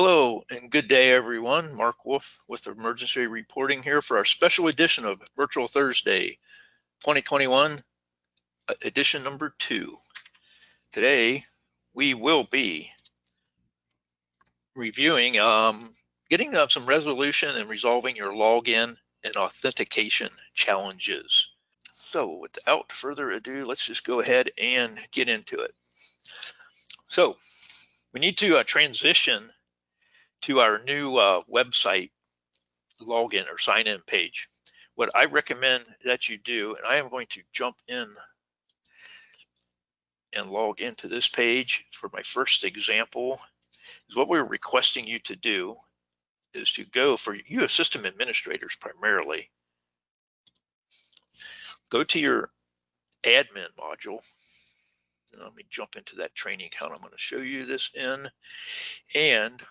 Hello and good day, everyone. Mark Wolf with emergency reporting here for our special edition of Virtual Thursday 2021, edition number 2. Today, we will be reviewing, getting some resolution and resolving your login and authentication challenges. So without further ado, let's just go ahead and get into it. So we need to transition to our new website login or sign in page. What I recommend that you do, and I am going to jump in and log into this page for my first example, is what we're requesting you to do is to go, for you as system administrators primarily, go to your admin module. Let me jump into that training account I'm going to show you this in, and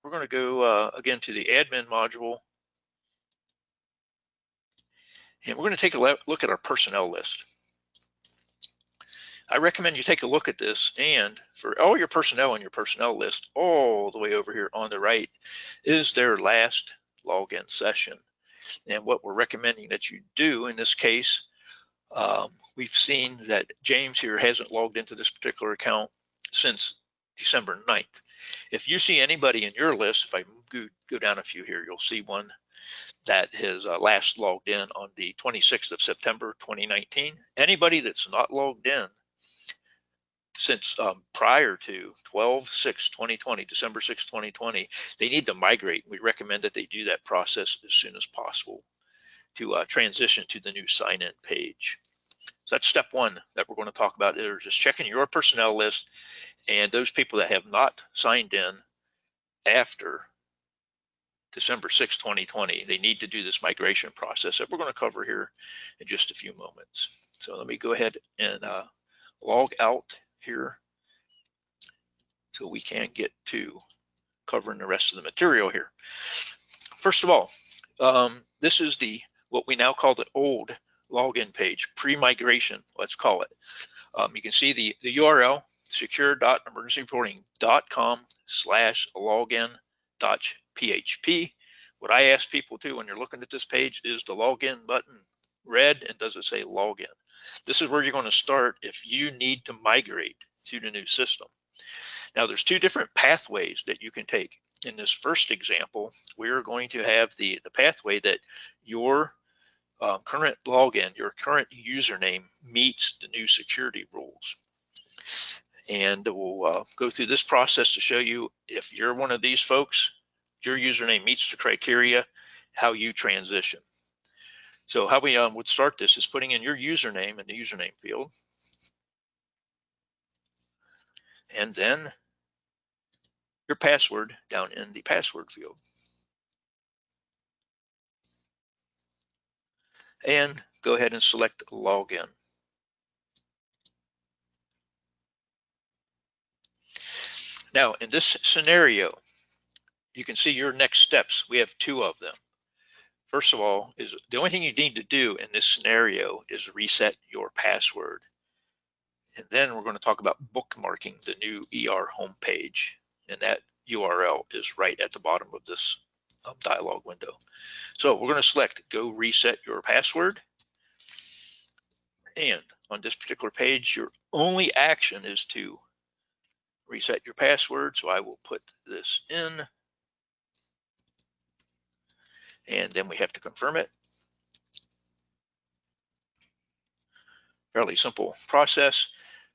we're going to go again to the admin module, and we're going to take a look at our personnel list. I recommend you take a look at this, and for all your personnel on your personnel list, all the way over here on the right is their last login session. And what we're recommending that you do in this case, we've seen that James here hasn't logged into this particular account since December 9th. If you see anybody in your list, if I go down a few here, you'll see one that has last logged in on the 26th of September 2019. Anybody that's not logged in since prior to 12/6/2020, December 6, 2020, they need to migrate. We recommend that they do that process as soon as possible to transition to the new sign-in page. So that's step one that we're going to talk about, is just checking your personnel list, and those people that have not signed in after December 6, 2020, they need to do this migration process that we're going to cover here in just a few moments. So let me go ahead and log out here so we can get to covering the rest of the material here. First of all, this is what we now call the old login page, pre-migration, let's call it. You can see the URL, secure.emergencyreporting.com/login.php. What I ask people to when you're looking at this page is the login button red, and does it say login? This is where you're going to start if you need to migrate to the new system. Now, there's two different pathways that you can take. In this first example, we're going to have the pathway that your current login, your current username meets the new security rules. And we'll go through this process to show you, if you're one of these folks, your username meets the criteria, how you transition. So how we would start this is putting in your username in the username field, and then your password down in the password field. And go ahead and select login. Now, in this scenario, you can see your next steps. We have two of them. First of all, is the only thing you need to do in this scenario is reset your password. And then we're going to talk about bookmarking the new ER homepage, and that URL is right at the bottom of this dialog window. So we're going to select go reset your password. And on this particular page, your only action is to reset your password. So I will put this in, and then we have to confirm it. Fairly simple process.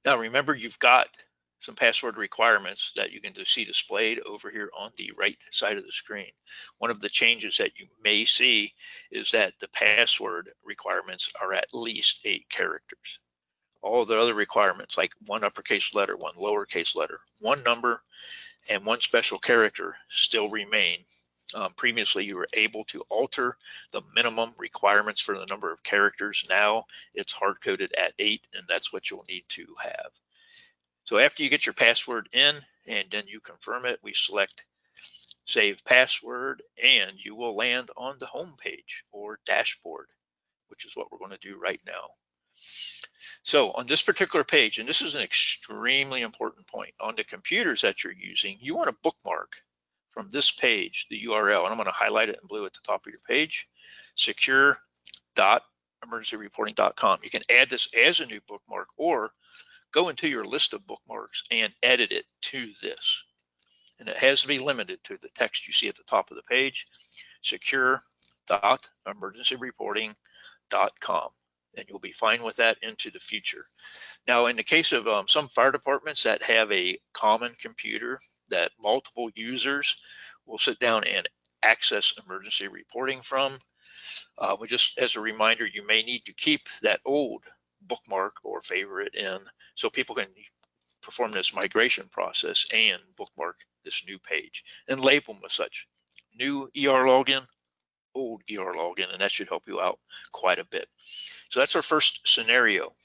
Now remember, you've got some password requirements that you can see displayed over here on the right side of the screen. One of the changes that you may see is that the password requirements are at least 8 characters. All the other requirements, like 1 uppercase letter, 1 lowercase letter, 1 number, and 1 special character, still remain. Previously, you were able to alter the minimum requirements for the number of characters. Now it's hard-coded at 8, and that's what you'll need to have. So after you get your password in and then you confirm it, we select Save Password, and you will land on the home page or dashboard, which is what we're going to do right now. So on this particular page, and this is an extremely important point, on the computers that you're using, you want to bookmark from this page, the URL, and I'm going to highlight it in blue at the top of your page, secure.emergencyreporting.com. You can add this as a new bookmark or go into your list of bookmarks and edit it to this. And it has to be limited to the text you see at the top of the page, secure.emergencyreporting.com. And you'll be fine with that into the future. Now, in the case of some fire departments that have a common computer that multiple users will sit down and access emergency reporting from, just as a reminder, you may need to keep that old bookmark or favorite in so people can perform this migration process and bookmark this new page and label them as such. New ER login, old ER login, and that should help you out quite a bit. So that's our first scenario.